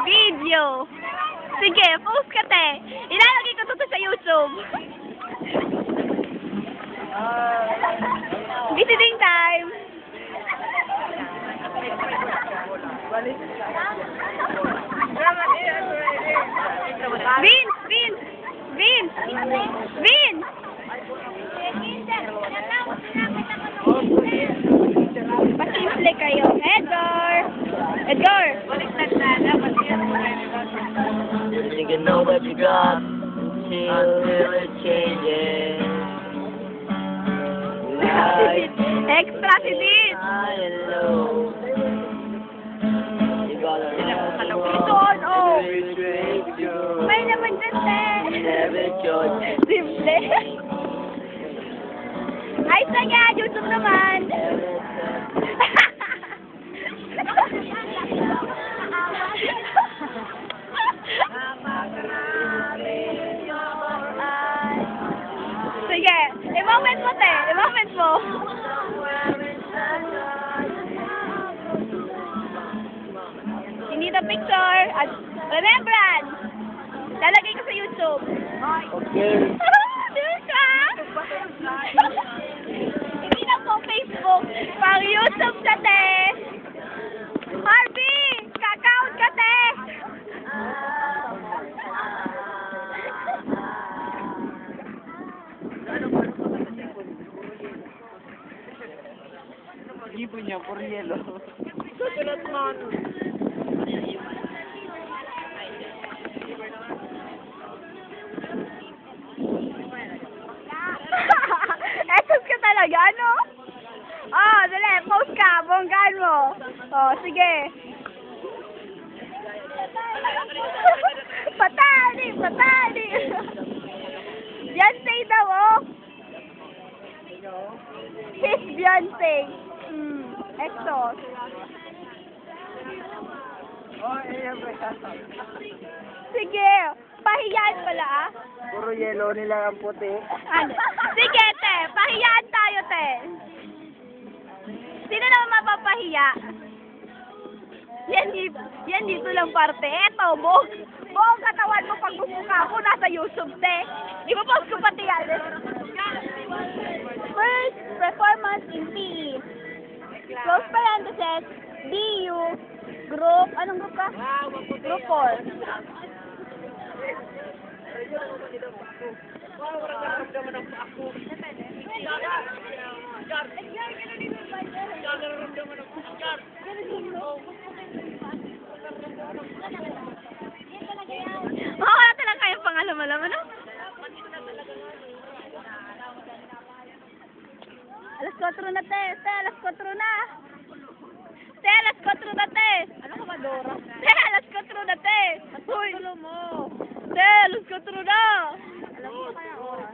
video. Sige, post ka, te. Ilalagay ko to sa YouTube. Visiting time. Vince! Pasimple kayo. Edgar! You can know what you got until it changes. Extra si Vince! High and low. You gotta Son, oh! retrace your May naman dyan, te. never choice. Simple. Ayos lang yan, YouTube naman. Sige, i-moment mo, te. I-moment mo. You need a picture. At remembrance. Lalagay ko sa YouTube. Okay. Sure ka? Hindi na po Facebook. Pang YouTube ka, te. Harvey! Kakaut ka, te. Ibo niya, por yelo. Susunod man. Etos ka talaga, ano? Oh, dali, post ka, bonggaan mo. Oh, sige. Patali! Beyonce daw, oh. His Beyonce. Exos. Sige, pahiyaan pala, ah. Puro yelo nila ang puti. Ano? Sige, te. Pahiyaan tayo, te. Sino naman mapapahiya? Yan dito lang parte. Eto, buong katawan mo pag bumuka ako, nasa YouTube, te. Ipapost ko pati yan. First performance in PE. Close parentheses, DU, group, anong group ka? Group 4. Wala talaga kayong pangalam-alam, ano? Alas 4 na, te. Alas 4 na. Alas 4 na, te. Ano ka, Madora? Alas 4 na, te. Uy. Mo. Alas 4 na. Alam mo kaya oras.